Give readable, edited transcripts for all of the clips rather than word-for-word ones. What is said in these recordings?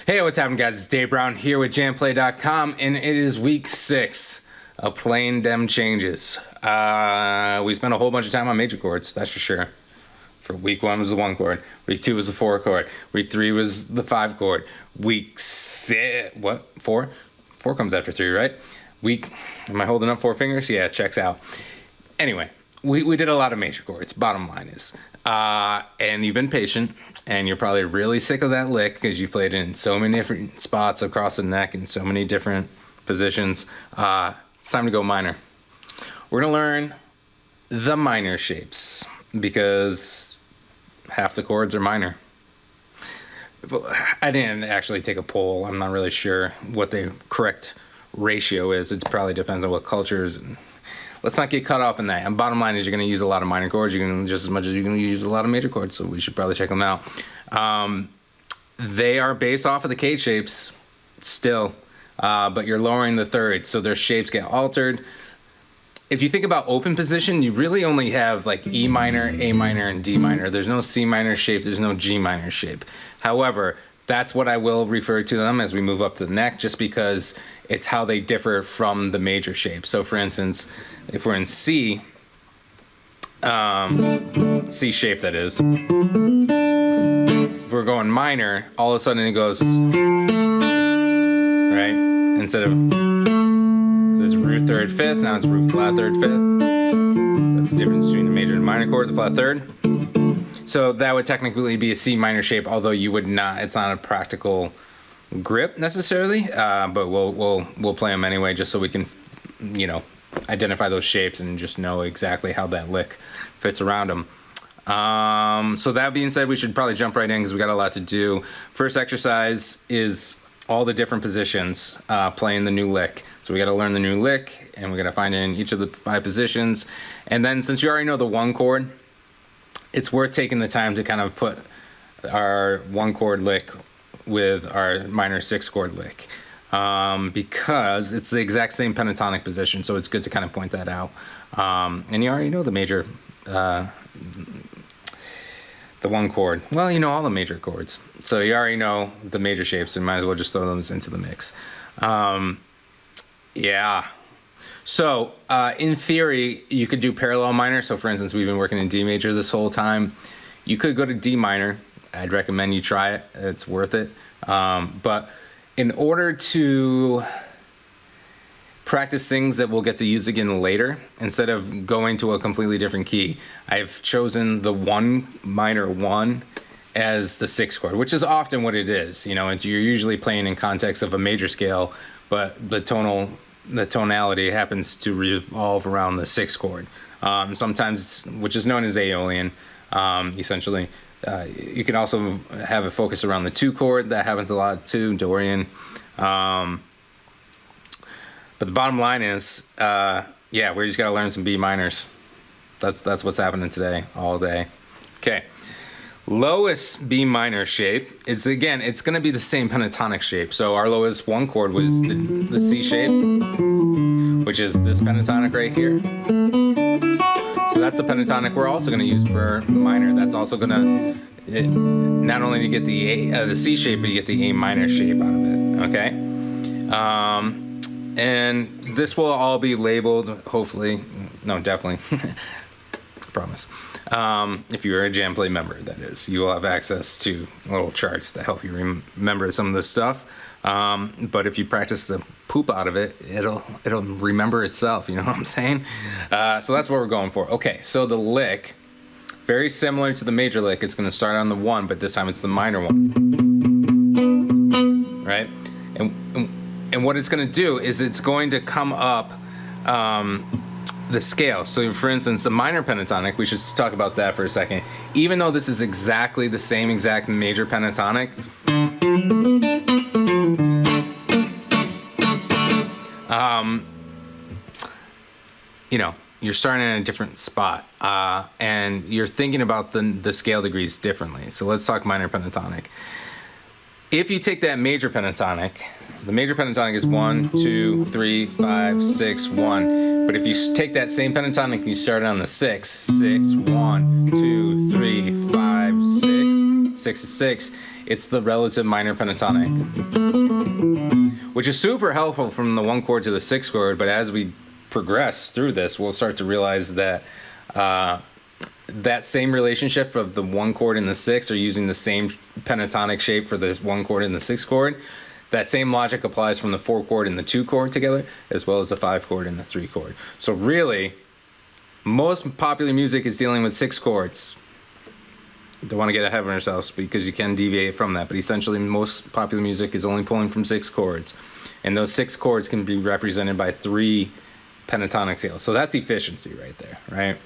Hey, what's happening, guys? It's Dave Brown here with JamPlay.com, and it is week 6 of playing dem changes. We spent a whole bunch of time on major chords, that's for sure. For week 1 was the 1 chord. Week 2 was the 4 chord. Week 3 was the 5 chord. Week 6, what? 4? 4 comes after 3, right? Am I holding up 4 fingers? Yeah, it checks out. Anyway, we did a lot of major chords, bottom line is. And you've been patient, and you're probably really sick of that lick because you've played in so many different spots across the neck in so many different positions. It's time to go minor. We're gonna learn the minor shapes because half the chords are minor. I didn't actually take a poll. I'm not really sure what the correct ratio is. It probably depends on what cultures. And let's not get caught up in that. And bottom line is you're going to use a lot of minor chords. You're going to just as much as you're going to use a lot of major chords. So we should probably check them out. They are based off of the K shapes still, but you're lowering the third, so their shapes get altered. If you think about open position, you really only have like E minor, A minor, and D minor. There's no C minor shape. There's no G minor shape. However, that's what I will refer to them as we move up to the neck, just because it's how they differ from the major shape. So for instance, if we're in C, C shape that is, if we're going minor, all of a sudden it goes, right? Instead of, it's root third fifth, now it's root flat third fifth. That's the difference between the major and minor chord, the flat third. So that would technically be a C minor shape, although you would not, it's not a practical grip necessarily, but we'll play them anyway, just so we can, you know, identify those shapes and just know exactly how that lick fits around them. So that being said, we should probably jump right in because we got a lot to do. First exercise is all the different positions playing the new lick. So we got to learn the new lick, and we got to find it in each of the 5 positions. And then since you already know the 1 chord, it's worth taking the time to kind of put our 1 chord lick with our minor 6 chord lick, because it's the exact same pentatonic position, so it's good to kind of point that out. And you already know the major, the 1 chord. Well, you know all the major chords, so you already know the major shapes, so you might as well just throw those into the mix. Yeah. So in theory, you could do parallel minor. So for instance, we've been working in D major this whole time. You could go to D minor. I'd recommend you try it. It's worth it. But in order to practice things that we'll get to use again later, instead of going to a completely different key, I've chosen the 1 minor 1 as the 6 chord, which is often what it is. You know, you're usually playing in context of a major scale, but the tonality happens to revolve around the 6 chord. Sometimes, which is known as Aeolian, essentially. You can also have a focus around the 2 chord. That happens a lot too, Dorian. But the bottom line is, yeah, we just got to learn some B minors. That's what's happening today, all day. Okay. Lowest B minor shape is, again, it's going to be the same pentatonic shape. So our lowest 1 chord was the C shape, which is this pentatonic right here. So that's the pentatonic we're also going to use for minor. That's also going to, not only to get the C shape, but you get the A minor shape out of it, okay? And this will all be labeled, hopefully, no, definitely, promise. If you're a JamPlay member, that is, you will have access to little charts that help you remember some of this stuff. But if you practice the poop out of it, it'll remember itself. You know what I'm saying? So that's what we're going for. Okay, so the lick, very similar to the major lick. It's going to start on the 1, but this time it's the minor 1, right? And what it's going to do is it's going to come up the scale. So for instance, the minor pentatonic, we should talk about that for a second. Even though this is exactly the same exact major pentatonic, you know, you're starting in a different spot, and you're thinking about the scale degrees differently. So let's talk minor pentatonic. If you take that major pentatonic, the major pentatonic is 1, 2, 3, 5, 6, 1. But if you take that same pentatonic and you start it on the 6, 6, 1, 2, 3, 5, 6, 6 is 6, it's the relative minor pentatonic, which is super helpful from the 1 chord to the 6 chord. But as we progress through this, we'll start to realize that that same relationship of the 1 chord and the 6 are using the same pentatonic shape for the 1 chord and the 6 chord. That same logic applies from the 4 chord and the 2 chord together, as well as the 5 chord and the 3 chord. So really, most popular music is dealing with 6 chords. Don't want to get ahead of ourselves because you can deviate from that, but essentially most popular music is only pulling from 6 chords. And those 6 chords can be represented by 3 pentatonic scales. So that's efficiency right there, right?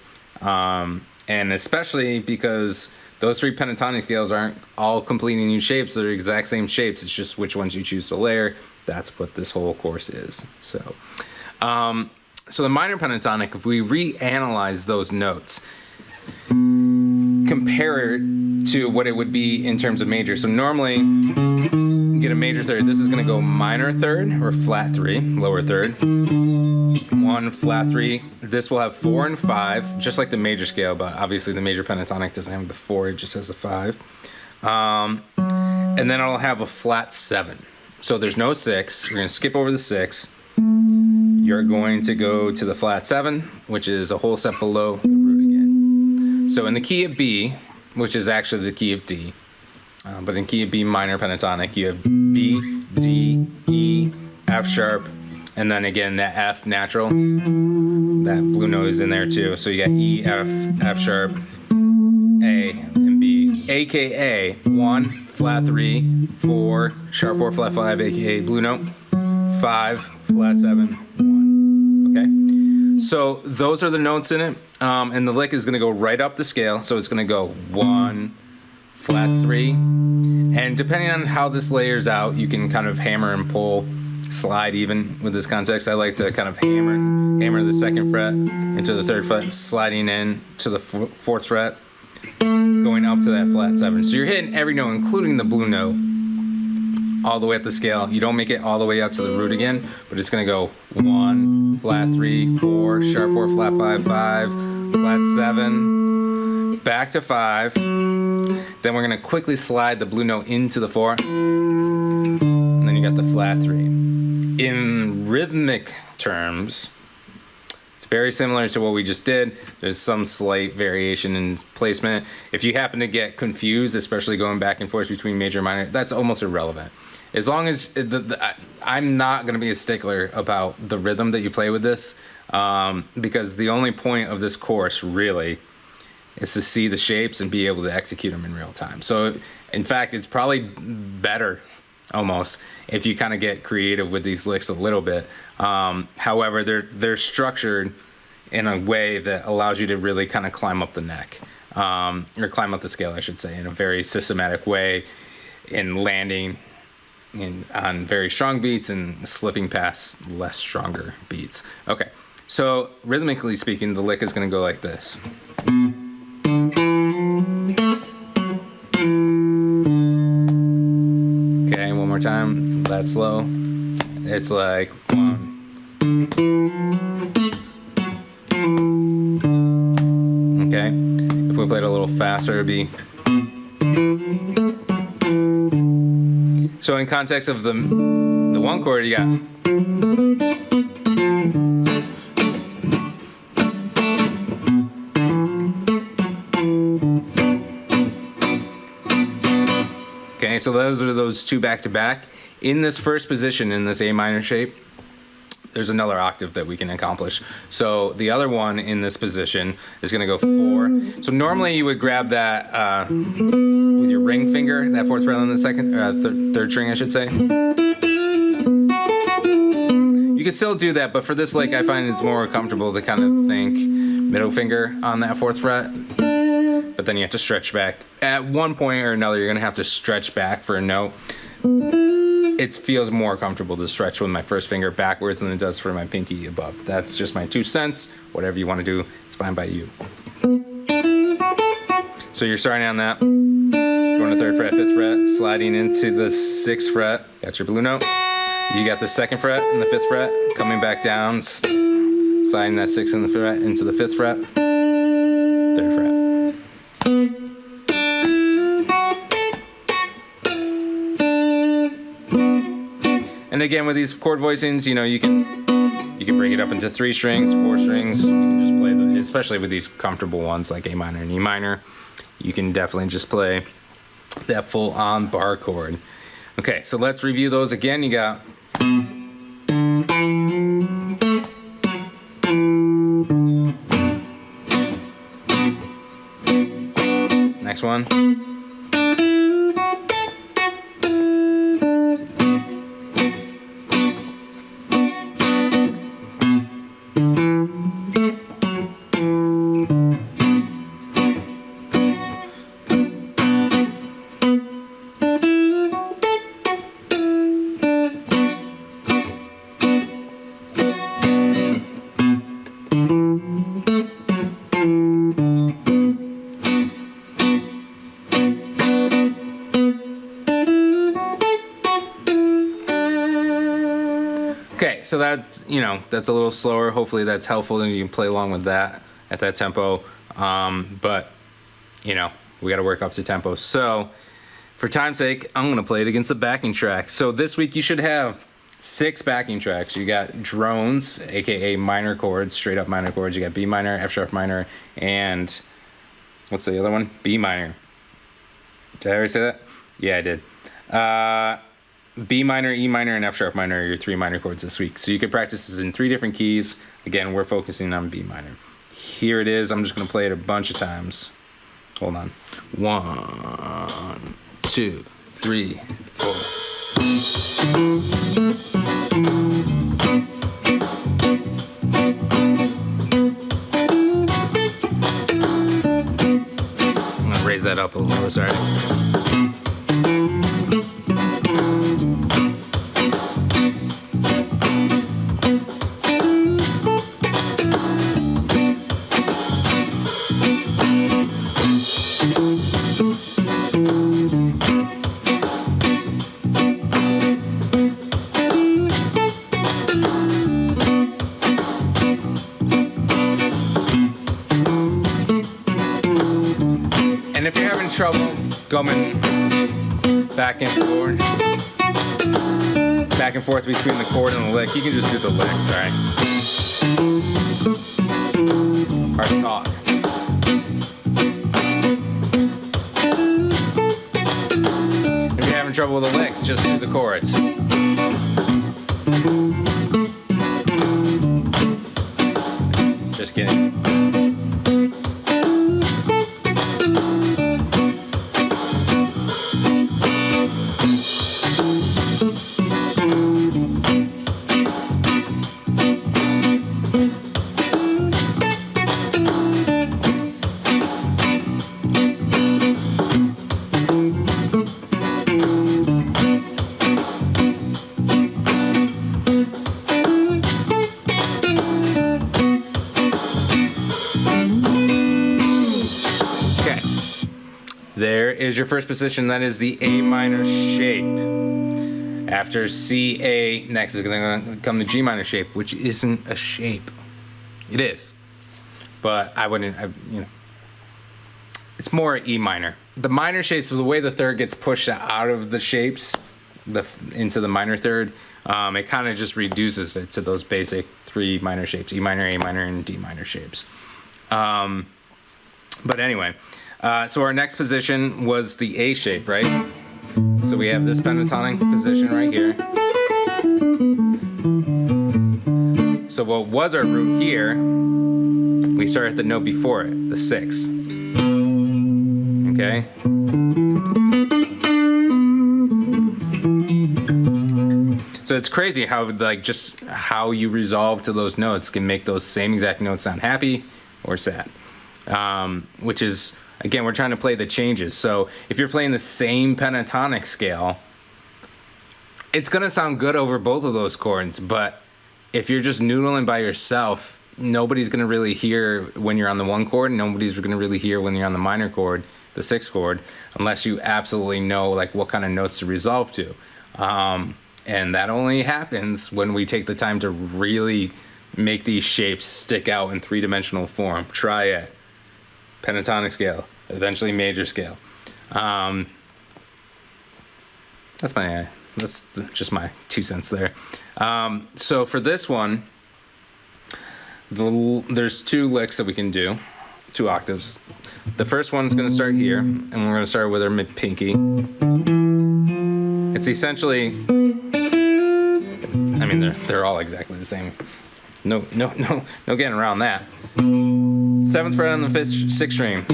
And especially because those 3 pentatonic scales aren't all completely new shapes. They're exact same shapes. It's just which ones you choose to layer. That's what this whole course is. So the minor pentatonic, if we reanalyze those notes, compare it to what it would be in terms of major. So normally, you get a major third. This is going to go minor third or flat 3, lower third. 1, flat 3. This will have 4 and 5, just like the major scale, but obviously the major pentatonic doesn't have the 4, it just has a 5. And then it'll have a flat 7. So there's no 6. We're going to skip over the 6. You're going to go to the flat 7, which is a whole step below the root again. So in the key of B, which is actually the key of D, but in key of B minor pentatonic, you have B, D, E, F sharp, and then again that F natural, that blue note is in there too. So you got E, F, F sharp, A, and B, aka 1, flat 3, 4, sharp 4, flat 5, aka blue note, 5, flat 7, 1. Okay? So those are the notes in it, and the lick is going to go right up the scale. So it's going to go 1, flat 3, and depending on how this layers out, you can kind of hammer and pull, slide even with this context. I like to kind of hammer the 2nd fret into the 3rd fret, sliding in to the 4th fret, going up to that flat 7. So you're hitting every note, including the blue note, all the way up the scale. You don't make it all the way up to the root again, but it's going to go 1, flat 3, 4, sharp 4, flat 5, 5, flat 7, back to 5. Then we're going to quickly slide the blue note into the 4, and then you got the flat 3. In rhythmic terms, it's very similar to what we just did. There's some slight variation in placement. If you happen to get confused, especially going back and forth between major and minor, that's almost irrelevant. As long as I'm not going to be a stickler about the rhythm that you play with this, because the only point of this course really is to see the shapes and be able to execute them in real time. So in fact, it's probably better almost if you kind of get creative with these licks a little bit. However, they're structured in a way that allows you to really kind of climb up the neck, or climb up the scale, I should say, in a very systematic way, in landing on very strong beats and slipping past less stronger beats. Okay, so rhythmically speaking, the lick is going to go like this. Okay, one more time, that slow. It's like 1. Okay, if we played a little faster, it'd be. So in context of the 1 chord, you got. Okay, so those are those 2 back to back. In this first position, in this A minor shape, there's another octave that we can accomplish. So the other one in this position is going to go 4. So normally you would grab that with your ring finger, that 4th fret on the third string, I should say. You could still do that, but for this lick, I find it's more comfortable to kind of think middle finger on that 4th fret. But then you have to stretch back. At one point or another, you're going to have to stretch back for a note. It feels more comfortable to stretch with my first finger backwards than it does for my pinky above. That's just my 2 cents. Whatever you want to do, it's fine by you. So you're starting on that, going to 3rd fret, 5th fret, sliding into the 6th fret. That's your blue note. You got the 2nd fret and the 5th fret, coming back down, sliding that 6th and the fret into the 5th fret, 3rd fret. And again, with these chord voicings, you know, you can break it up into 3 strings, 4 strings. You can just play the, especially with these comfortable ones like A minor and E minor, you can definitely just play that full on bar chord. Okay, so let's review those again. You got next one. Okay, so that's, you know, that's a little slower. Hopefully that's helpful and you can play along with that at that tempo. But, you know, we got to work up to tempo. So for time's sake, I'm going to play it against the backing track. So this week you should have 6 backing tracks. You got drones, aka minor chords, straight up minor chords. You got B minor, F sharp minor, and what's the other one? B minor. Did I already say that? Yeah, I did. B minor, E minor, and F sharp minor are your 3 minor chords this week. So you can practice this in 3 different keys. Again, we're focusing on B minor. Here it is. I'm just going to play it a bunch of times. Hold on. 1, 2, 3, 4. I'm going to raise that up a little, sorry. And if you're having trouble going back and forth between the chord and the lick, you can just do the lick, sorry. Hard to talk. If you're having trouble with the lick, just do the chords. Just kidding. There is your first position. That is the A minor shape. After C, A, next is going to come the G minor shape, which isn't a shape. It is, but I wouldn't, you know, it's more E minor. The minor shapes, the way the third gets pushed out of the shapes into the minor third, it kind of just reduces it to those basic 3 minor shapes: E minor, A minor, and D minor shapes. But anyway. So our next position was the A shape, right? So we have this pentatonic position right here. So what was our root here, we start at the note before it, the 6. Okay? So it's crazy how, like, just how you resolve to those notes can make those same exact notes sound happy or sad. Which is, again, we're trying to play the changes. So if you're playing the same pentatonic scale, it's going to sound good over both of those chords. But if you're just noodling by yourself, nobody's going to really hear when you're on the 1 chord. Nobody's going to really hear when you're on the minor chord, the 6th chord, unless you absolutely know, like, what kind of notes to resolve to. And that only happens when we take the time to really make these shapes stick out in 3-dimensional form. Triad, pentatonic scale, eventually major scale. That's my that's just my 2 cents there. So for this one, there's 2 licks that we can do, 2 octaves. The first one's going to start here, and we're going to start with our mid pinky. It's essentially, I mean, they're all exactly the same. No getting around that. 7th fret on the 6th string.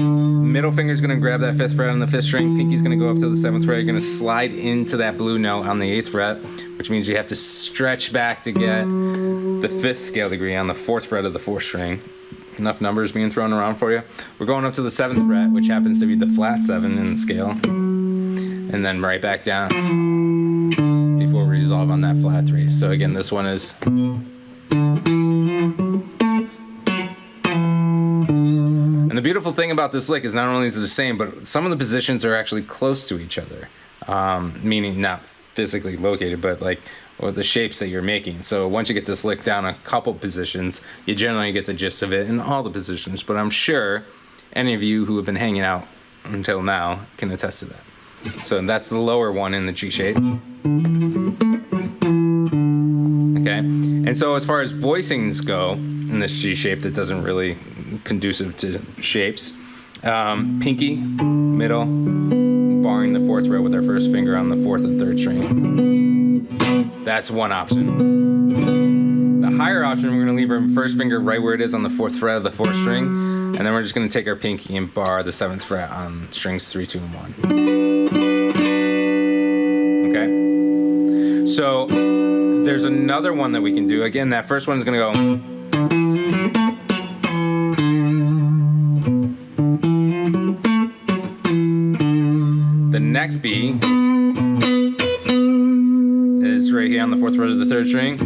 Middle finger's gonna grab that 5th fret on the 5th string. Pinky's gonna go up to the 7th fret. You're gonna slide into that blue note on the 8th fret, which means you have to stretch back to get the 5th scale degree on the 4th fret of the 4th string. Enough numbers being thrown around for you. We're going up to the 7th fret, which happens to be the flat 7 in the scale, and then right back down before we resolve on that flat 3. So again, this one is. And the beautiful thing about this lick is not only is it the same, but some of the positions are actually close to each other, meaning not physically located, but like or the shapes that you're making. So once you get this lick down a couple positions, you generally get the gist of it in all the positions. But I'm sure any of you who have been hanging out until now can attest to that. So that's the lower one in the G shape. Okay, and so as far as voicings go in this G shape that doesn't really conducive to shapes, pinky, middle, barring the 4th fret with our 1st finger on the 4th and 3rd string. That's one option. The higher option, we're going to leave our 1st finger right where it is on the 4th fret of the 4th string, and then we're just going to take our pinky and bar the 7th fret on strings 3, 2, and 1. Okay? So there's another one that we can do. Again, that first one is going to go. The next B is right here on the 4th fret of the 3rd string.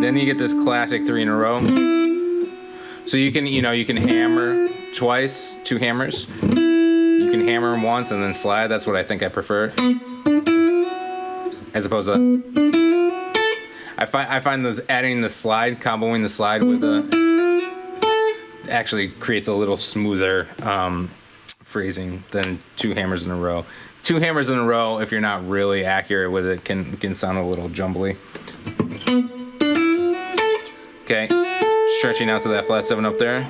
Then you get this classic 3 in a row. So you can hammer twice, 2 hammers. You can hammer them once and then slide. That's what I think I prefer. As opposed to, I find that adding the slide, comboing the slide with the, actually creates a little smoother phrasing than 2 hammers in a row. 2 hammers in a row, if you're not really accurate with it, can sound a little jumbly. Okay, stretching out to that flat 7 up there.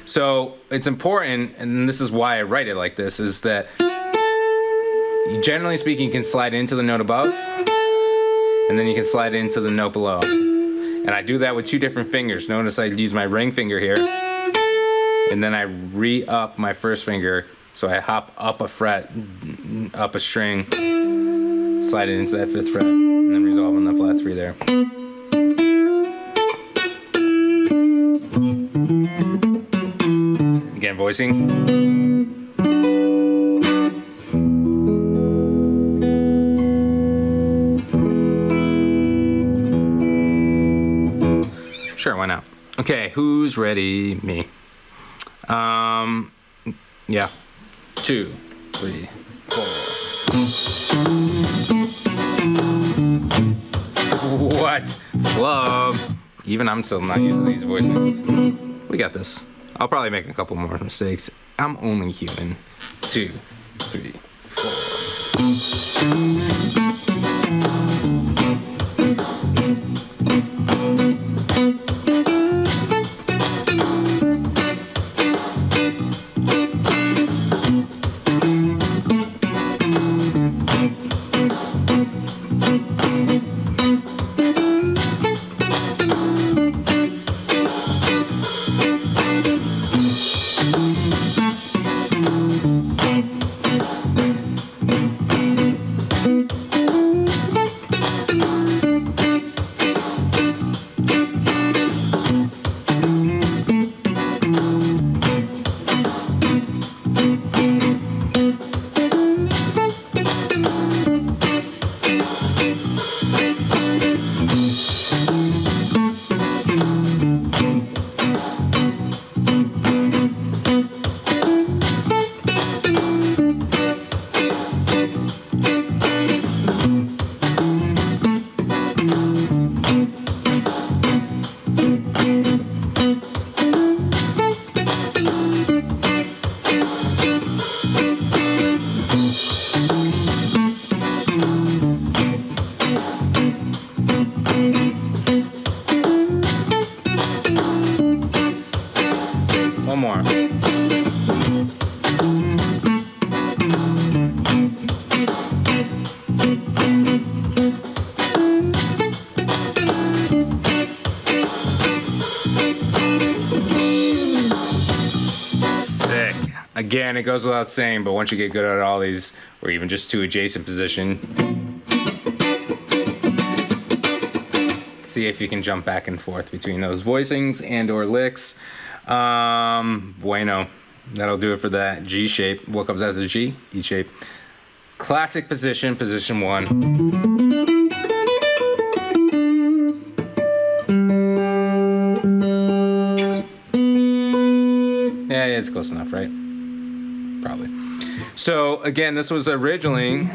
So it's important, and this is why I write it like this, is that you, generally speaking, you can slide into the note above, and then you can slide into the note below. And I do that with 2 different fingers. Notice I use my ring finger here, and then I re-up my 1st finger. So I hop up a fret, up a string, slide it into that 5th fret, and then resolve on the flat 3 there. Again, voicing. Sure, why not? Okay, who's ready? Me. Yeah. 2, 3, 4. What? Club. Even I'm still not used to these voices. We got this. I'll probably make a couple more mistakes. I'm only human. 2, 3, 4. Sick. Again, it goes without saying, but once you get good at all these, or even just two adjacent position, see if you can jump back and forth between those voicings and or licks. Bueno. That'll do it for that G shape. What comes after the G? E shape. Classic position, position 1. Yeah, it's close enough, right? Probably. So again, this was originally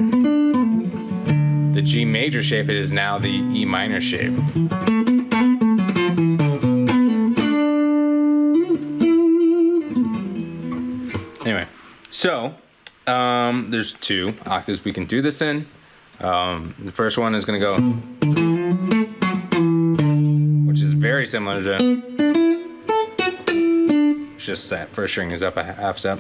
the G major shape. It is now the E minor shape. Anyway, so there's two octaves we can do this in. The first one is going to go, which is very similar to, it's just that first string is up a half step.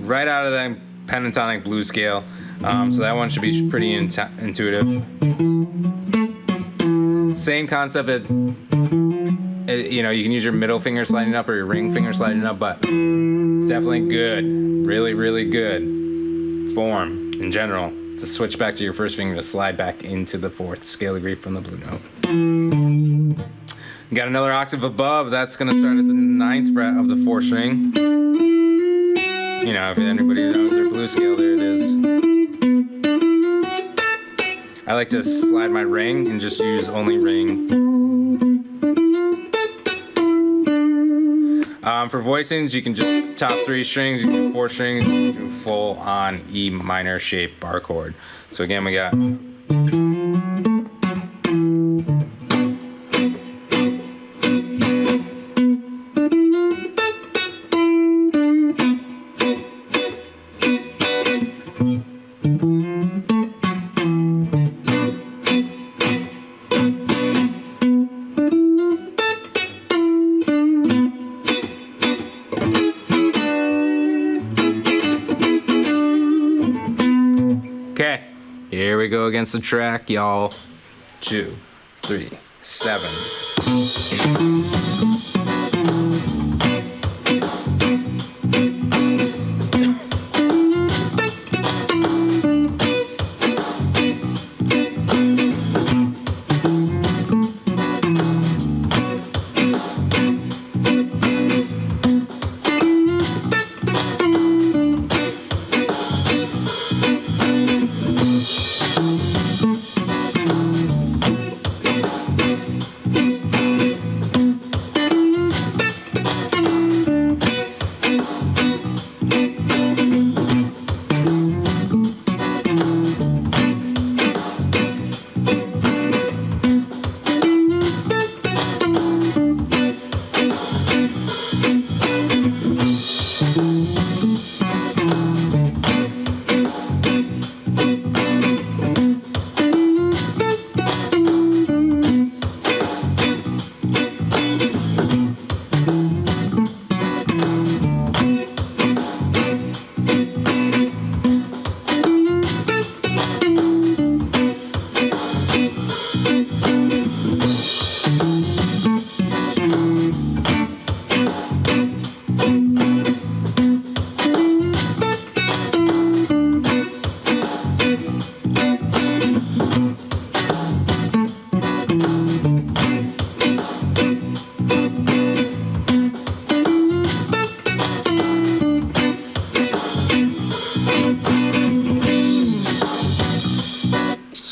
Right out of that pentatonic blues scale. So that one should be pretty intuitive. Same concept. You know, you can use your middle finger sliding up or your ring finger sliding up, but it's definitely good, really, really good form in general to switch back to your first finger to slide back into the fourth scale degree from the blue note. You got another octave above. That's going to start at the 9th fret of the 4th string. You know, if anybody knows their blues scale, there it is. I like to slide my ring and just use only ring. For voicings, you can just top 3 strings, you can do 4 strings, you can do full on E minor shape bar chord. So again, we got okay, here we go against the track, y'all. 2, 3, 7.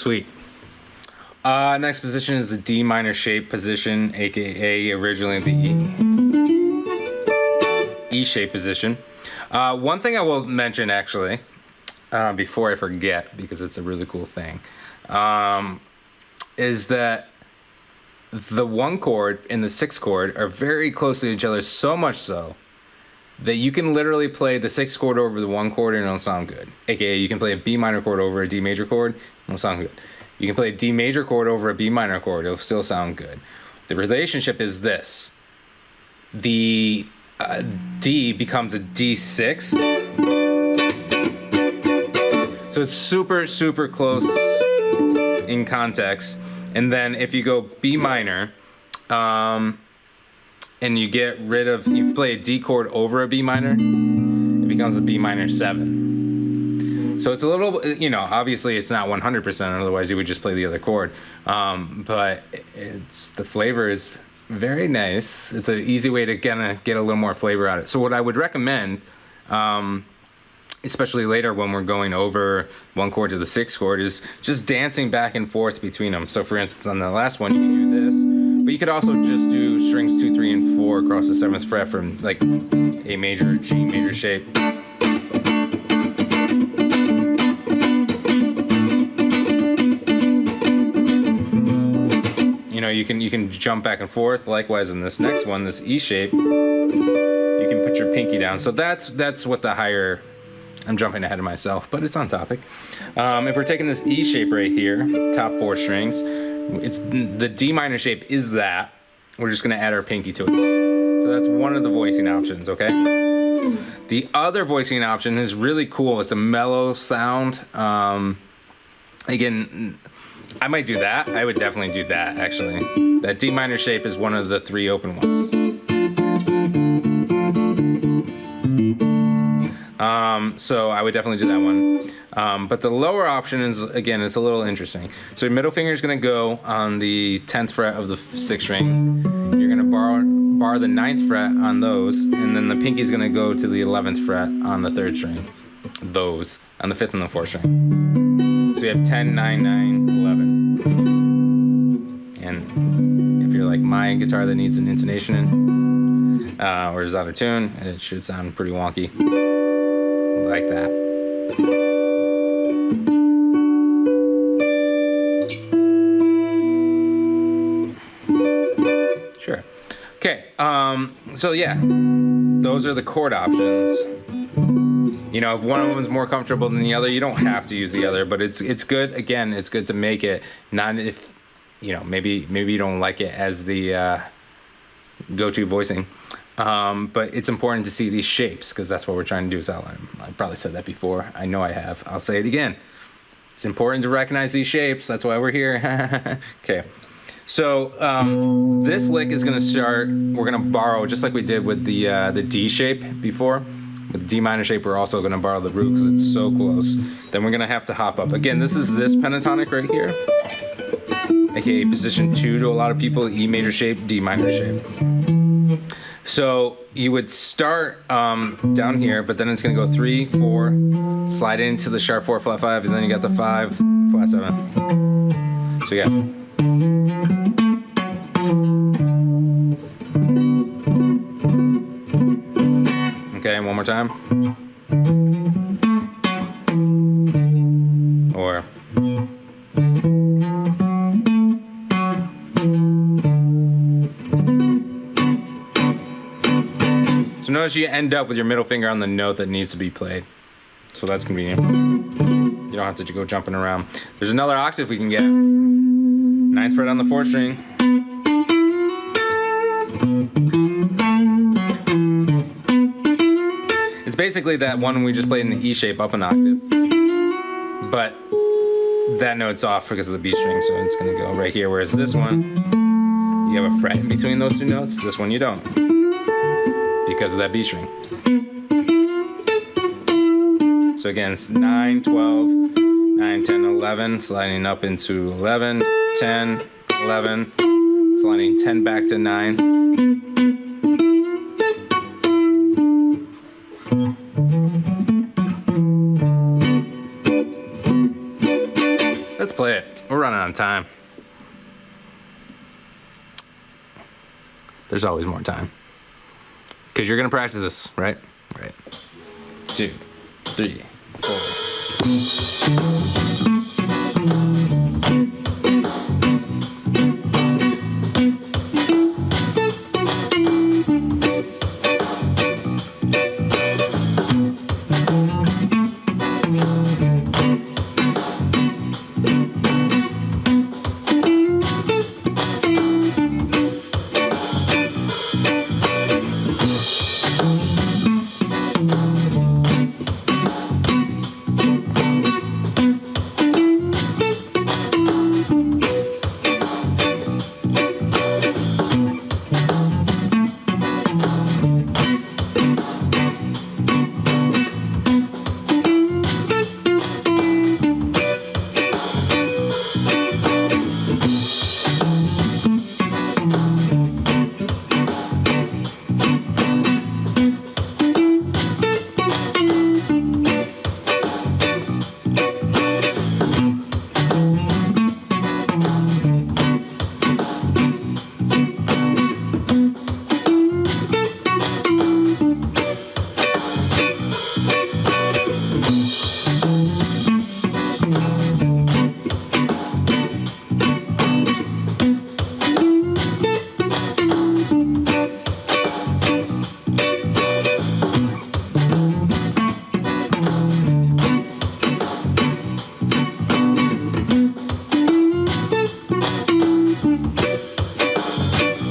Sweet. Next position is the D minor shape position, aka originally the E shape position. One thing I will mention actually, before I forget, because it's a really cool thing, is that the 1 chord and the 6 chord are very close to each other, so much so that you can literally play the 6 chord over the 1 chord and it'll sound good. AKA you can play a B minor chord over a D major chord, it'll sound good. You can play a D major chord over a B minor chord, it'll still sound good. The relationship is this. The D becomes a D6. So it's super, super close in context. And then if you go B minor, and you get rid of, you play a D chord over a B minor, it becomes a B minor 7. So it's a little, you know, obviously it's not 100%, otherwise you would just play the other chord. But the flavor is very nice. It's an easy way to get a little more flavor out of it. So what I would recommend, especially later when we're going over one chord to the sixth chord, is just dancing back and forth between them. So for instance, on the last one, you can do this, but you could also just do strings 2, 3, and 4 across the 7th fret from like A major, G major shape. You know, you can jump back and forth. Likewise, in this next one, this E shape, you can put your pinky down. So that's what the higher. I'm jumping ahead of myself, but it's on topic. If we're taking this E shape right here, top 4 strings, it's the D minor shape is that. We're just gonna add our pinky to it. So that's one of the voicing options, okay? The other voicing option is really cool. It's a mellow sound. Again, I might do that. I would definitely do that, actually. That D minor shape is one of the 3 open ones. So I would definitely do that one. But the lower option is, again, it's a little interesting. So your middle finger is going to go on the 10th fret of the 6th string. You're going to bar the 9th fret on those, and then the pinky is going to go to the 11th fret on the 3rd string. Those on the 5th and the 4th string. So you have 10, 9, 9, 11. And if you're like my guitar that needs an intonation or is out of tune, it should sound pretty wonky. Like that. Sure. Okay. So yeah, those are the chord options. You know, if one of them is more comfortable than the other, you don't have to use the other, but it's good. Again, it's good to make it. Not if, you know, maybe you don't like it as the go-to voicing. But it's important to see these shapes, because that's what we're trying to do is outline. I probably said that before. I know I have. I'll say it again. It's important to recognize these shapes. That's why we're here. Okay. So this lick is going to start. We're going to borrow, just like we did with the D shape before. With D minor shape, we're also going to borrow the root because it's so close. Then we're going to have to hop up. Again, this is this pentatonic right here, aka position 2 to a lot of people. E major shape, D minor shape. So you would start down here, but then it's going to go 3, 4, slide into the sharp 4, flat 5, and then you got the 5, flat 7. So yeah. Okay, one more time. Or. So notice you end up with your middle finger on the note that needs to be played. So that's convenient. You don't have to go jumping around. There's another octave we can get. 9th fret on the 4th string. It's basically that one we just played in the E shape up an octave. But that note's off because of the B string, so it's gonna go right here. Whereas this one, you have a fret in between those 2 notes. This one you don't, because of that B string. So again, it's 9, 12, 9, 10, 11, sliding up into 11, 10, 11, sliding 10 back to 9. Let's play it. We're running out of time. There's always more time. Because you're going to practice this, right? Right. 2, 3, 4.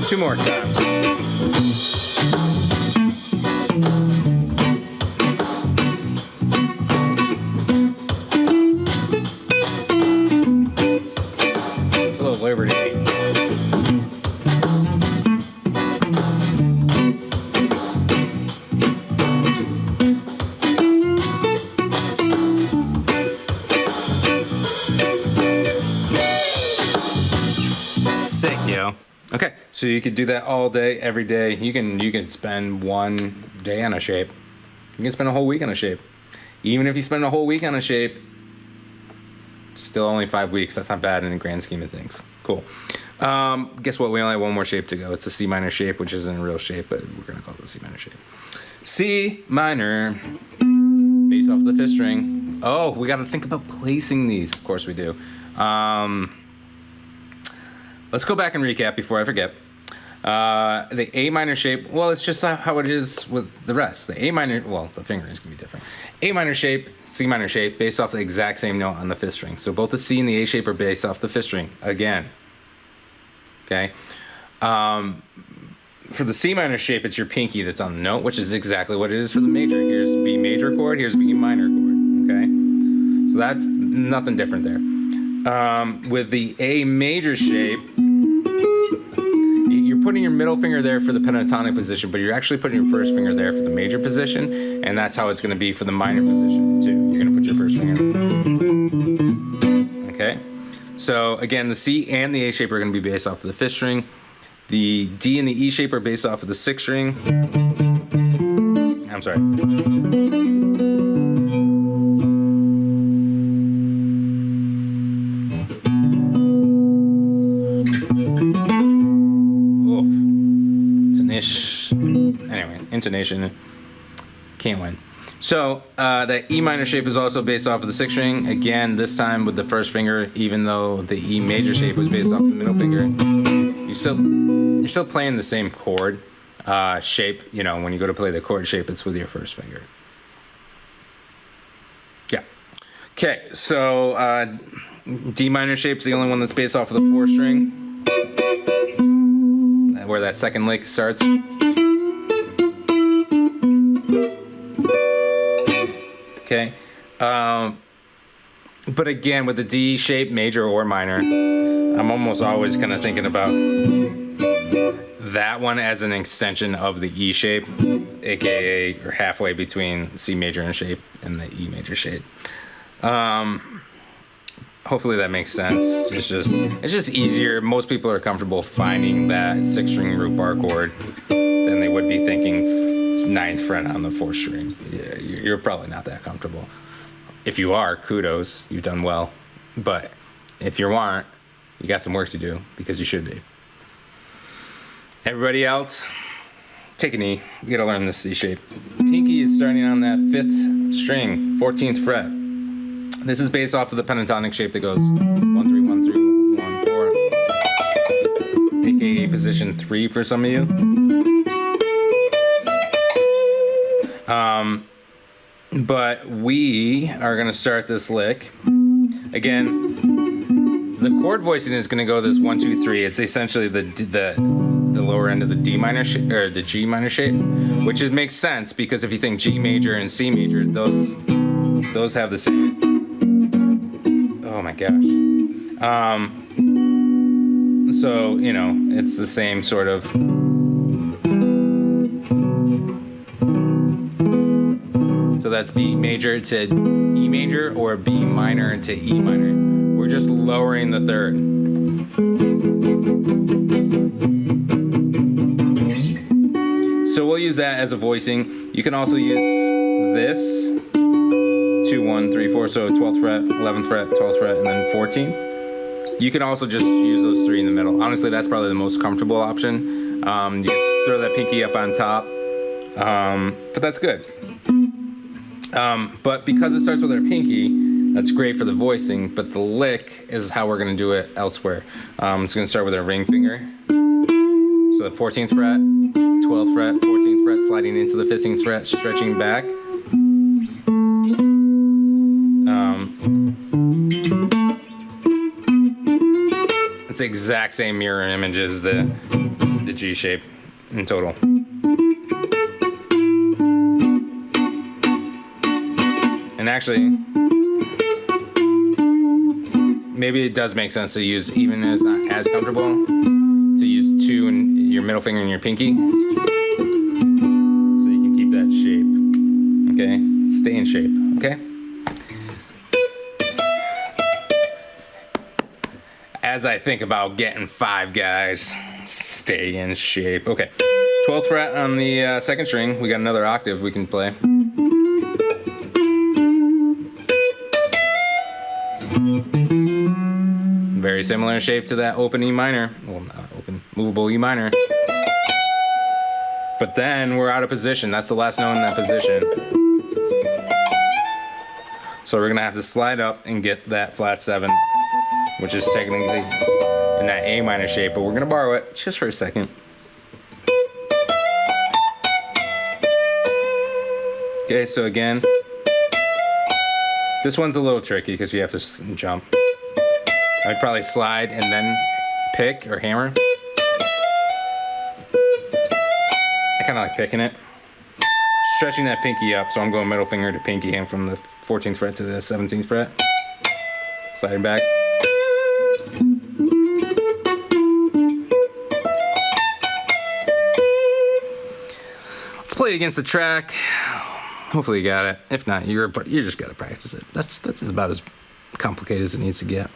Two more times. A little liberty. Sick, yo. Okay, so you could do that all day, every day. You can spend one day on a shape. You can spend a whole week on a shape. Even if you spend a whole week on a shape, still only 5 weeks. That's not bad in the grand scheme of things. Cool. Guess what? We only have one more shape to go. It's a C minor shape, which isn't a real shape, but we're gonna call it the C minor shape. C minor, bass off the fifth string. Oh, we got to think about placing these. Of course we do. Let's go back and recap before I forget. The A minor shape, well, it's just how it is with the rest. The A minor, well, the fingering is going to be different. A minor shape, C minor shape, based off the exact same note on the fifth string. So both the C and the A shape are based off the fifth string, again. Okay? For the C minor shape, it's your pinky that's on the note, which is exactly what it is for the major. Here's B major chord, here's B minor chord, okay? So that's nothing different there. With the A major shape, you're putting your middle finger there for the pentatonic position, but you're actually putting your first finger there for the major position, and that's how it's going to be for the minor position too. You're going to put your first finger there. Okay? So again, the C and the A shape are going to be based off of the fifth string. The D and the E shape are based off of the sixth string. I'm sorry. Anyway, intonation, can't win. So the E minor shape is also based off of the sixth string. Again, this time with the first finger, even though the E major shape was based off the middle finger, you're still playing the same chord shape. You know, when you go to play the chord shape, it's with your first finger. Yeah. Okay, so D minor shape's the only one that's based off of the fourth string, where that second lick starts. Okay, but again, with the D shape, major or minor, I'm almost always kind of thinking about that one as an extension of the E shape, aka or halfway between C major and shape and the E major shape. Hopefully that makes sense. It's just easier. Most people are comfortable finding that sixth string root bar chord than they would be thinking ninth fret on the fourth string. You're probably not that comfortable. If you are, kudos, you've done well. But if you aren't, you got some work to do, because you should be. Everybody else, take a knee. We gotta learn this C shape. Pinky is starting on that fifth string, 14th fret. This is based off of the pentatonic shape that goes 1 3 1 3 1 4, aka position 3 for some of you. But we are gonna start this lick. Again, the chord voicing is gonna go this 1 2 3. It's essentially the lower end of the D minor or the G minor shape, which makes sense, because if you think G major and C major, those have the same. Oh my gosh. So, you know, it's the same sort of. So that's B major to E major or B minor to E minor. We're just lowering the third. use that as a voicing. You can also use this 2, 1, 3, 4, so 12th fret, 11th fret, 12th fret, and then 14th. You can also just use those 3 in the middle. Honestly, that's probably the most comfortable option. You can throw that pinky up on top, but that's good. But because it starts with our pinky, that's great for the voicing, but the lick is how we're gonna do it elsewhere. It's gonna start with our ring finger. So the 14th fret, 12th fret, 14th fret, sliding into the 15th fret, stretching back. It's the exact same mirror image as the G shape in total. And actually, maybe it does make sense to use, even though it's not as comfortable, to use 2 in your middle finger and your pinky, so you can keep that shape. Okay, stay in shape. Okay. As I think about getting 5 guys, stay in shape. Okay, 12th fret on the 2nd string. We got another octave we can play. Very similar shape to that open E minor. Well, not open, movable E minor. But then we're out of position. That's the last note in that position. So we're gonna have to slide up and get that flat 7, which is technically in that A minor shape, but we're gonna borrow it just for a second. Okay, so again, this one's a little tricky because you have to jump. I'd probably slide and then pick or hammer. I kind of like picking it. Stretching that pinky up, so I'm going middle finger to pinky hand from the 14th fret to the 17th fret. Sliding back. Let's play it against the track. Hopefully you got it. If not, you just gotta practice it. That's about as complicated as it needs to get.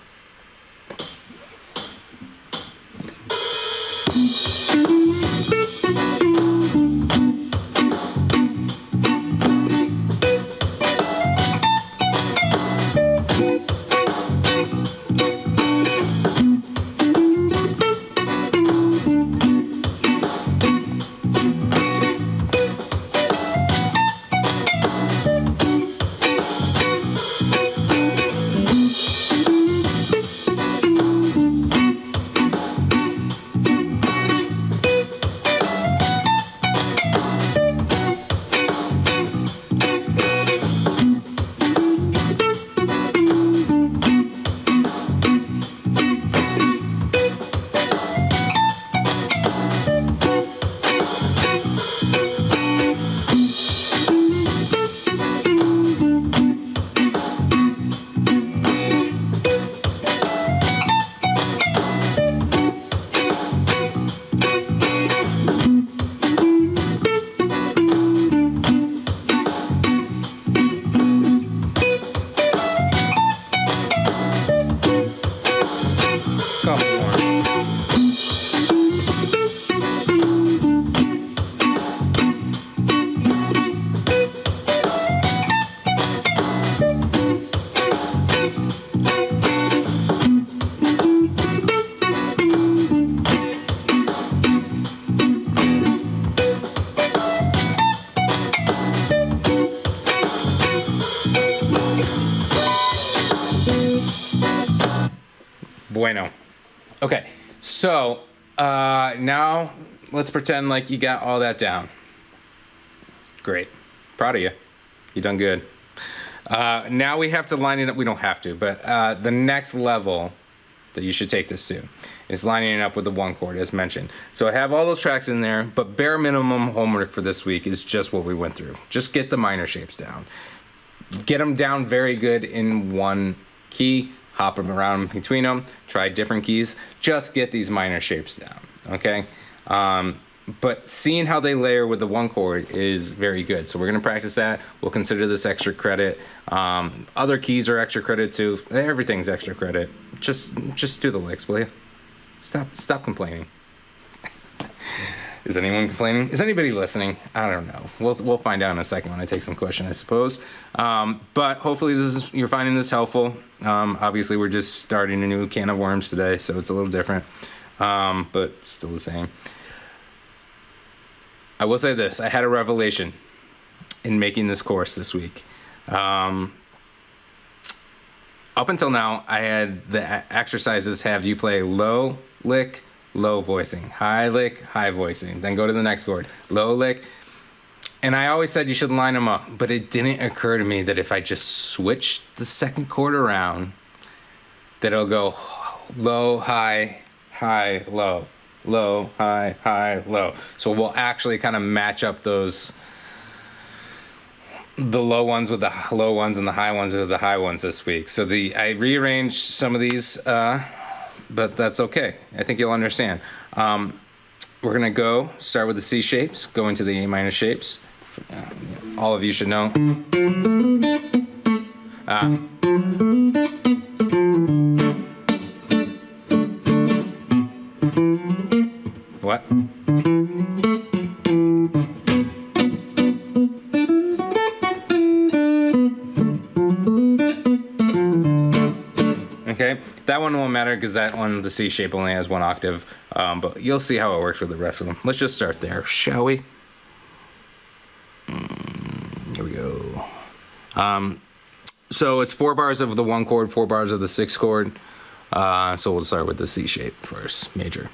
Bueno. Okay, so now let's pretend like you got all that down. Great. Proud of you. You done good. Now we have to line it up. We don't have to, but the next level that you should take this to is lining it up with the 1 chord as mentioned. So I have all those tracks in there, but bare minimum homework for this week is just what we went through. Just get the minor shapes down. Get them down very good in one key. Hop them around between them, try different keys, just get these minor shapes down, okay? But seeing how they layer with the 1 chord is very good. So we're gonna practice that. We'll consider this extra credit. Other keys are extra credit too. Everything's extra credit. Just do the licks, will you? Stop complaining. Is anyone complaining? Is anybody listening? I don't know. We'll find out in a second when I take some question, I suppose. But hopefully you're finding this helpful. Obviously, we're just starting a new can of worms today, so it's a little different, but still the same. I will say this: I had a revelation in making this course this week. Up until now, I had the exercises have you play low lick, low voicing, high lick, high voicing, then go to the next chord, low lick. And I always said you should line them up, but it didn't occur to me that if I just switch the second chord around, that it'll go low, high, high, low, low, high, high, low. So we'll actually kind of match up the low ones with the low ones and the high ones with the high ones this week. So I rearranged some of these, but that's okay. I think you'll understand. We're gonna start with the C shapes, go into the A minor shapes. All of you should know. What? Okay, that one won't matter because that one, the C shape, only has one octave, but you'll see how it works with the rest of them. Let's just start there, shall we? Here we go. So it's 4 bars of the 1 chord, 4 bars of the 6 chord. So we'll start with the C shape first, major.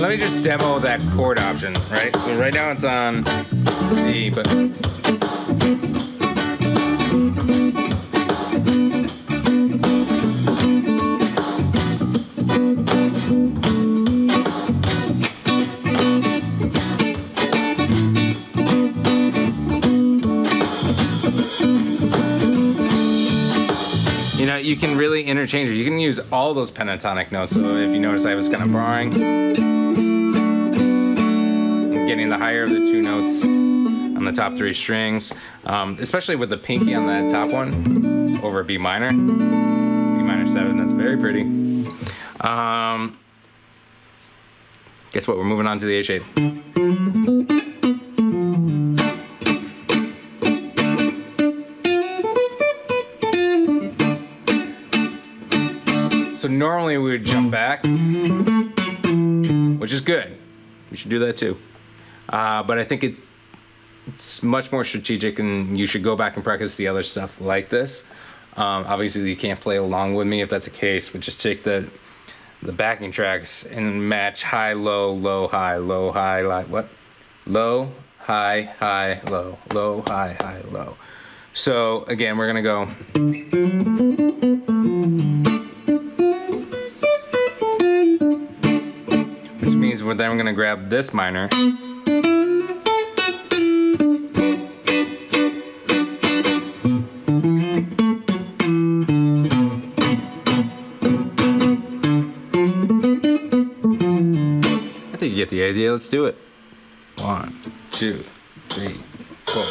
Let me just demo that chord option, right? So right now it's on E, but you know, you can really interchange it. You can use all those pentatonic notes. So if you notice, I was kind of borrowing, getting the higher of the 2 notes on the top 3 strings, especially with the pinky on that top one over B minor 7. That's very pretty. Guess what? We're moving on to the A shape. So normally we would jump back, which is good. We should do that too. But I think it's much more strategic, and you should go back and practice the other stuff like this. Obviously, you can't play along with me if that's the case, but just take the backing tracks and match high, low, low, high, low, high, what? Low, high, high, low, low, high, high, low. So again, we're gonna go. Which means then we're gonna grab this minor. idea? Let's do it. 1, 2, 3, 4.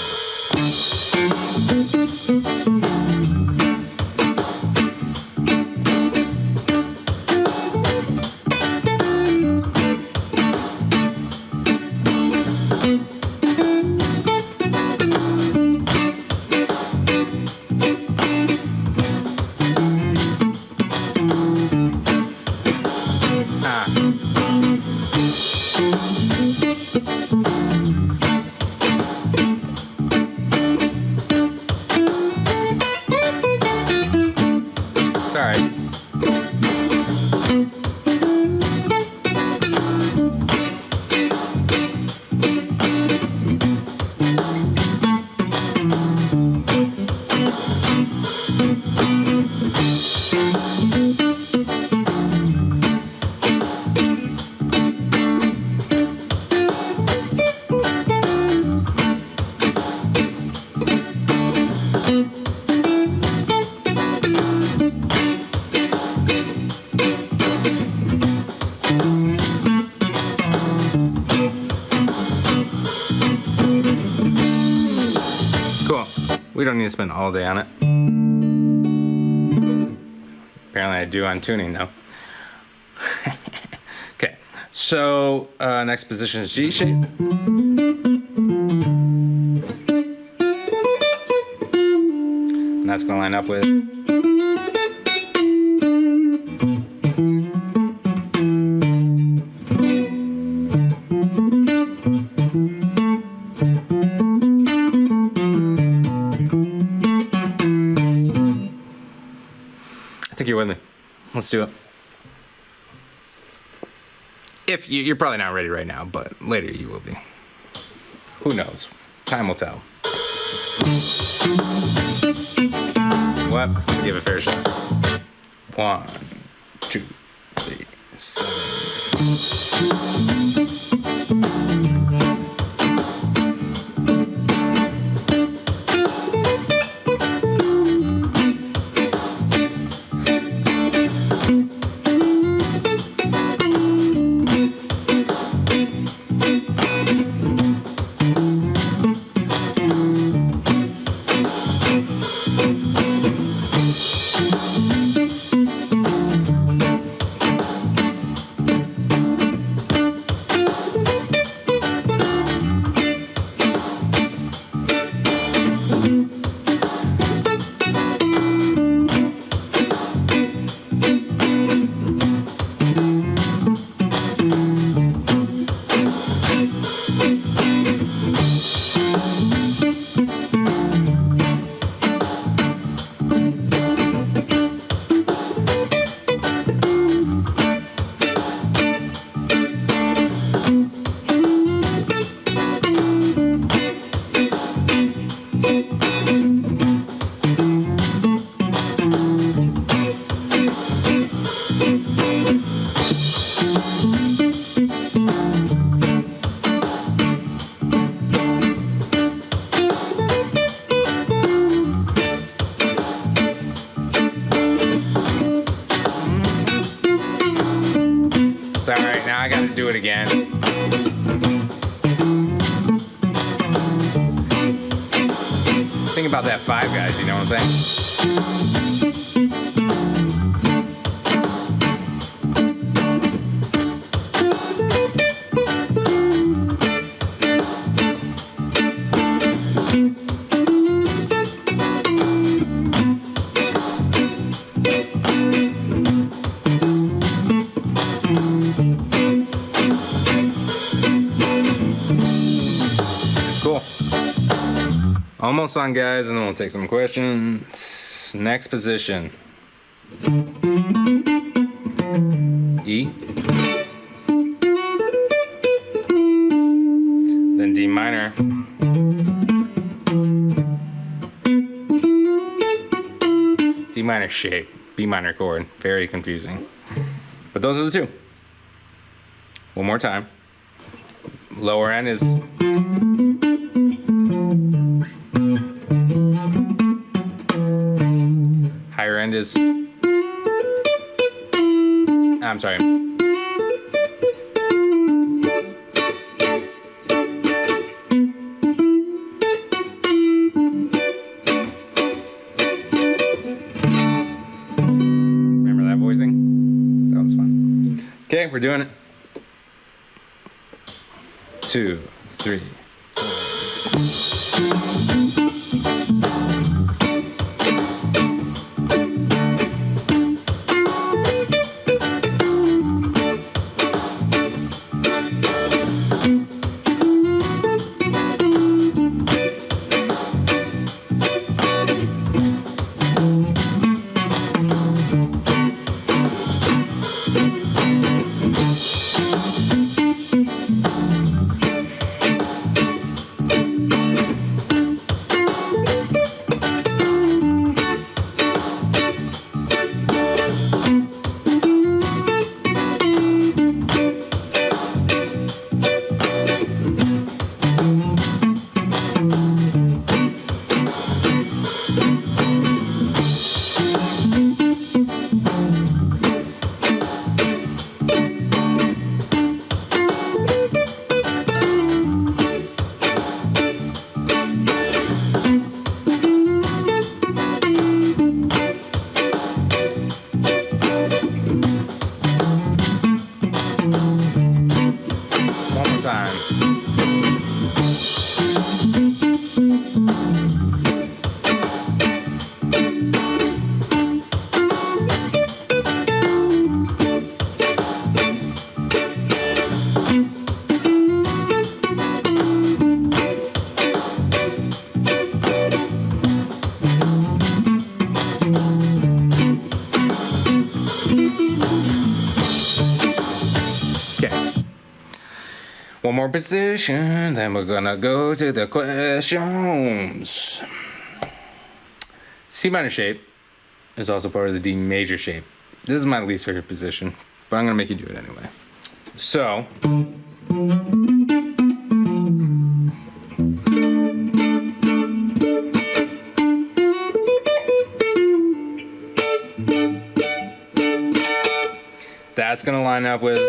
Sorry. Cool. We don't need to spend all day on it. Apparently I do on tuning though. Okay, so next position is G shape. And that's gonna line up with I think you're with me. Let's do it. If you're probably not ready right now, but later you will be. Who knows? Time will tell. What? Give it a fair shot. 1, 2, 3, 7. Alright, now I gotta do it again. Think about that 5 guys, you know what I'm saying? Cool. Almost on, guys, and then we'll take some questions. Next position. E. Then D minor. D minor shape. B minor chord. Very confusing. But those are the two. One more time. Lower end is higher end is I'm sorry. we're doing it. 2, 3, 4. One more position, then we're gonna go to the questions. C minor shape is also part of the D major shape. This is my least favorite position, but I'm gonna make you do it anyway. So, that's gonna line up with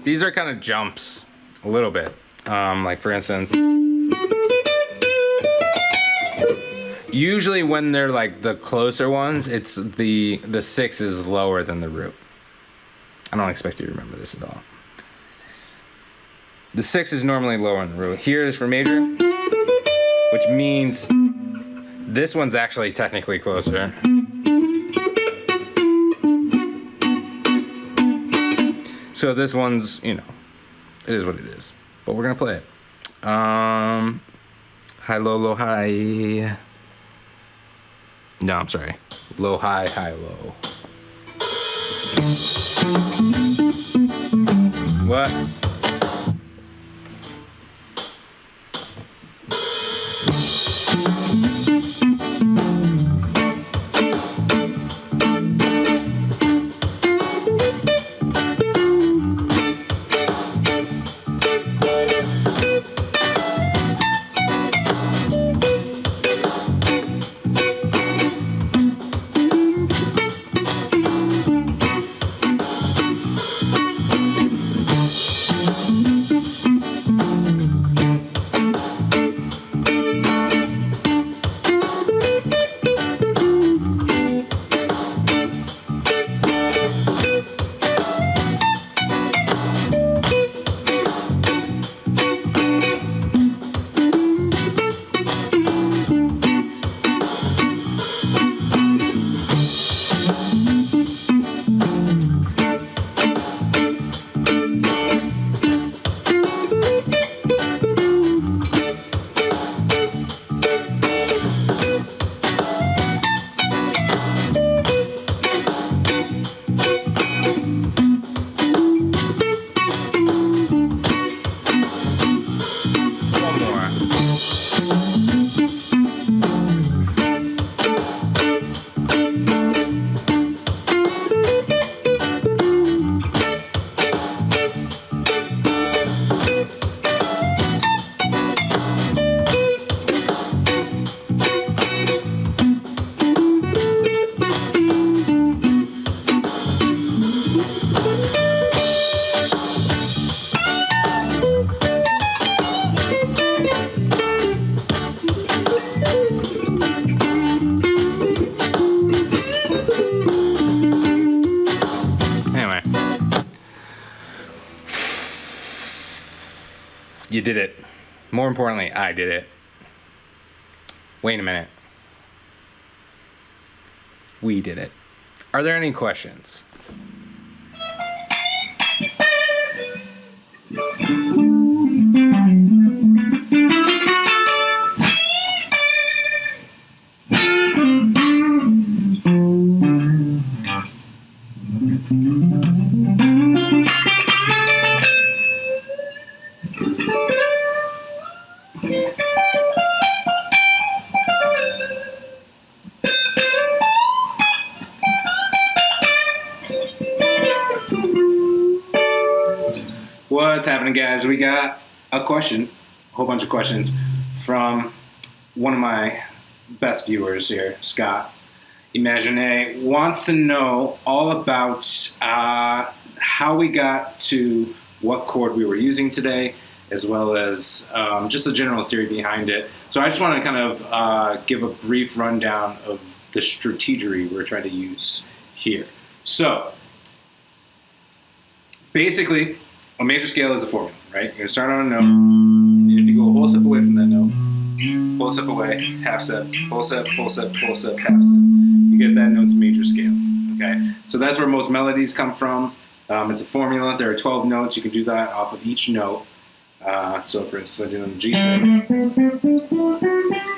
these are kind of jumps a little bit. Like for instance, usually when they're like the closer ones, it's the 6 is lower than the root. I don't expect you to remember this at all. The 6 is normally lower than the root. Here is for major, which means this one's actually technically closer. So this one's, you know, it is what it is. But we're gonna play it. High, low, low, high. No, I'm sorry. Low, high, high, low. What? did it. More importantly, I did it. Wait a minute. We did it. Are there any questions? What's happening, guys? We got a question, a whole bunch of questions from one of my best viewers here, Scott. Imagine wants to know all about how we got to what chord we were using today, as well as just the general theory behind it. So I just want to kind of give a brief rundown of the strategery we're trying to use here. So basically, a major scale is a formula, right? You're going to start on a note, and if you go a whole step away from that note, whole step away, half step, whole step, whole step, whole step, half step, you get that note's major scale, okay? So that's where most melodies come from. It's a formula. There are 12 notes. You can do that off of each note. So for instance, I did on the G string.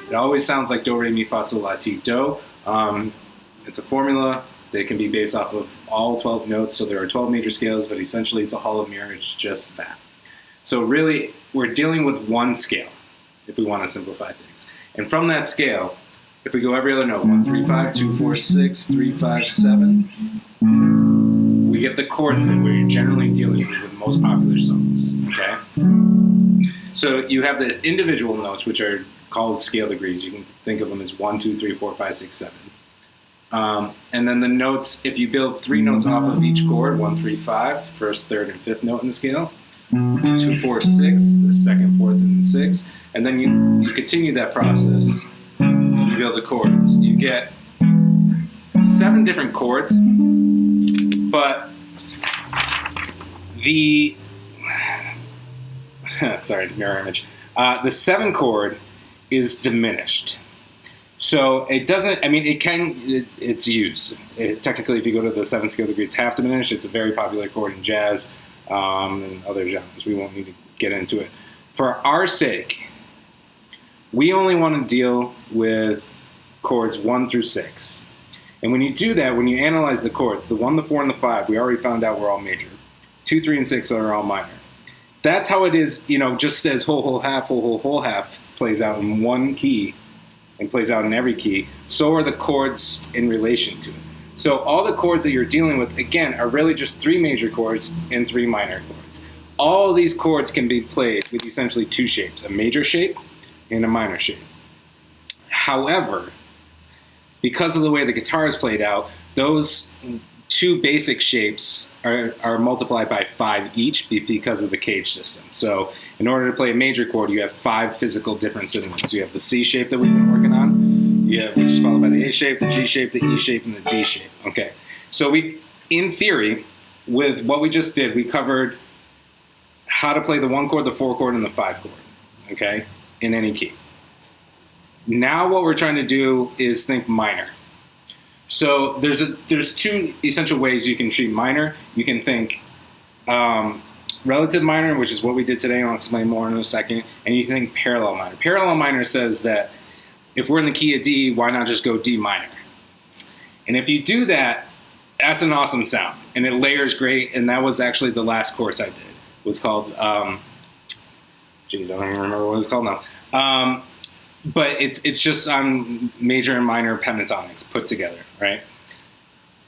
It always sounds like do, re, mi, fa, sol, la, ti, do. It's a formula that can be based off of all 12 notes. So there are 12 major scales, but essentially it's a hollow mirror. It's just that. So really, we're dealing with one scale if we want to simplify things. And from that scale, if we go every other note, 1, 3, 5, 2, 4, 6, 3, 5, 7, we get the chords that we're generally dealing with most popular songs, okay? So you have the individual notes, which are called scale degrees. You can think of them as 1, 2, 3, 4, 5, 6, 7. And then the notes, if you build 3 notes off of each chord, 1, 3, 5, first, third, and fifth note in the scale, 2, 4, 6, the second, fourth, and sixth, and then you continue that process. You build the chords. You get 7 different chords, but the sorry, mirror image. The 7 chord is diminished. So it doesn't, I mean, it's used. Technically, if you go to the 7 scale degree, it's half diminished. It's a very popular chord in jazz and other genres. We won't need to get into it. For our sake, we only want to deal with chords 1 through 6. And when you do that, when you analyze the chords, the 1, the 4, and the 5, we already found out we're all major. 2, 3, and 6 are all minor. That's how it is, just as whole, whole, half, whole, whole, whole, half plays out in one key and plays out in every key. So are the chords in relation to it. So all the chords that you're dealing with, again, are really just 3 major chords and 3 minor chords. All of these chords can be played with essentially 2 shapes, a major shape and a minor shape. However, because of the way the guitar is played out, those 2 basic shapes are multiplied by 5 each because of the cage system. So in order to play a major chord, you have 5 physical different synonyms. You have the C shape that we've been working on, which is followed by the A shape, the G shape, the E shape, and the D shape. Okay. So in theory, with what we just did, we covered how to play the 1 chord, the 4 chord, and the 5 chord, okay, in any key. Now what we're trying to do is think minor. So there's 2 essential ways you can treat minor. You can think relative minor, which is what we did today, and I'll explain more in a second, and you can think parallel minor. Parallel minor says that if we're in the key of D, why not just go D minor? And if you do that, that's an awesome sound, and it layers great, and that was actually the last course I did. It was called, I don't even remember what it was called now. But it's just on major and minor pentatonics put together, right?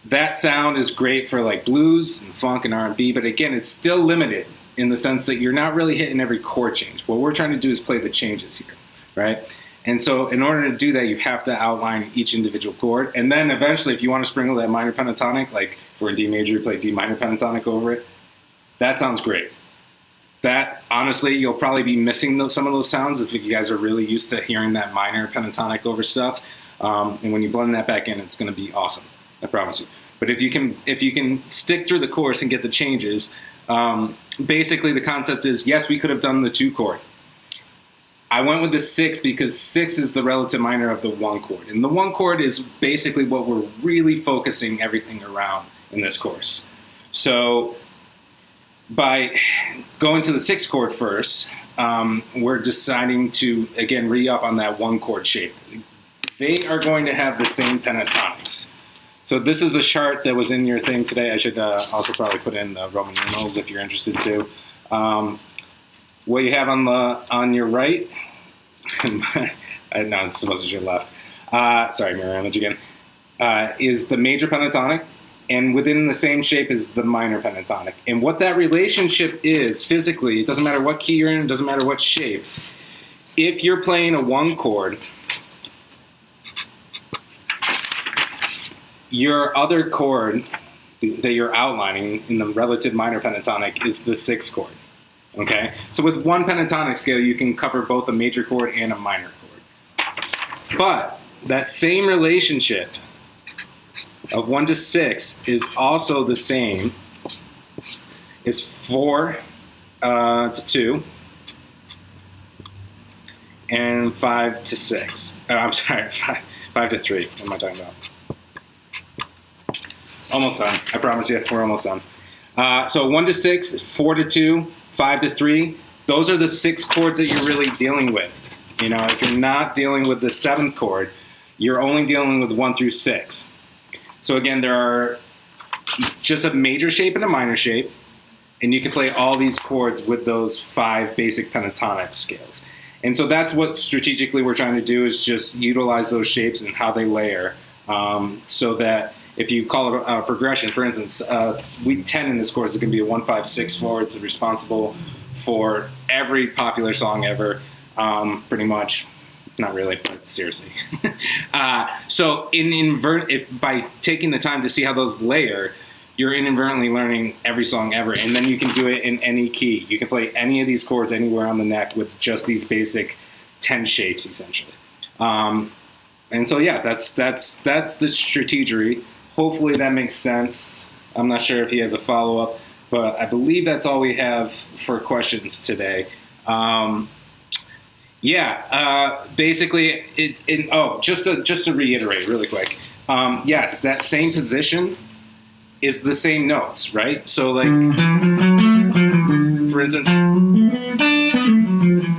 That sound is great for like blues and funk and R&B, but again, it's still limited in the sense that you're not really hitting every chord change. What we're trying to do is play the changes here, right? And so in order to do that, you have to outline each individual chord. And then eventually, if you want to sprinkle that minor pentatonic, like for a D major, you play D minor pentatonic over it, that sounds great. That, honestly, you'll probably be missing some of those sounds if you guys are really used to hearing that minor pentatonic over stuff. And when you blend that back in, it's going to be awesome. I promise you. But if you can stick through the course and get the changes, basically the concept is, yes, we could have done the 2 chord, I went with the 6 because 6 is the relative minor of the 1 chord. And the 1 chord is basically what we're really focusing everything around in this course. So by going to the 6 chord first, we're deciding to, again, re-up on that 1 chord shape. They are going to have the same pentatonics. So this is a chart that was in your thing today. I should also probably put in the Roman numerals if you're interested too. What you have on your right, no, this wasn't your left. Sorry, mirror image again. Is the major pentatonic, and within the same shape is the minor pentatonic. And what that relationship is physically, it doesn't matter what key you're in, it doesn't matter what shape. If you're playing a 1 chord, your other chord that you're outlining in the relative minor pentatonic is the 6 chord. Okay? So with one pentatonic scale, you can cover both a major chord and a minor chord. But that same relationship of 1 to 6 is also the same as 4 to 2 and 5 to 6. I'm sorry, 5 to 3. What am I talking about? Almost done. I promise you, we're almost done. So 1 to 6, 4 to 2, 5 to 3. Those are the 6 chords that you're really dealing with. You know, if you're not dealing with the 7th chord, you're only dealing with 1 through 6. So again, there are just a major shape and a minor shape, and you can play all these chords with those 5 basic pentatonic scales. And so that's what strategically we're trying to do, is just utilize those shapes and how they layer, so that if you call it a progression, for instance, week 10 in this course is going to be a 1-5-6-4. It's responsible for every popular song ever, pretty much. Not really, but seriously. So if by taking the time to see how those layer, you're inadvertently learning every song ever, and then you can do it in any key. You can play any of these chords anywhere on the neck with just these basic 10 shapes, essentially. And so yeah, that's the strategery. Hopefully that makes sense. I'm not sure if he has a follow-up, but I believe that's all we have for questions today. Basically it's in, just to reiterate really quick. Yes, that same position is the same notes, right? So like, for instance,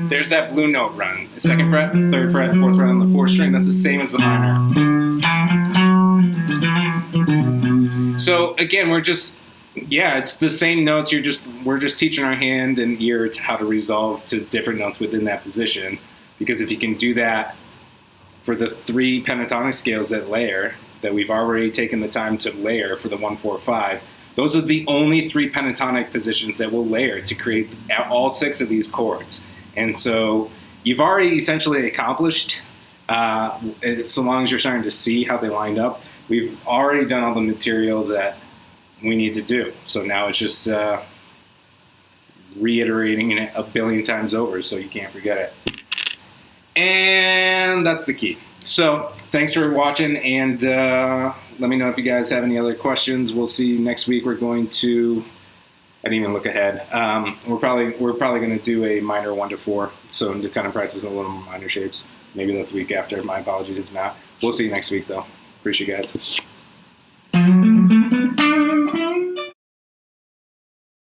there's that blue note run. The 2nd fret, the 3rd fret, 4th fret on the 4th string. That's the same as the minor. So again, it's the same notes. We're just teaching our hand and ear to how to resolve to different notes within that position. Because if you can do that for the 3 pentatonic scales that layer, that we've already taken the time to layer for the 1-4-5, those are the only 3 pentatonic positions that will layer to create all 6 of these chords. And so you've already essentially accomplished, so long as you're starting to see how they lined up, we've already done all the material that we need to do. So now it's just reiterating it a billion times over so you can't forget it. And that's the key. So thanks for watching, and let me know if you guys have any other questions. We'll see next week. We're going to, I didn't even look ahead. We're probably going to do a minor 1 to 4, so to kind of practice a little minor shapes. Maybe that's the week after. My apologies if not. We'll see you next week though. Appreciate you guys.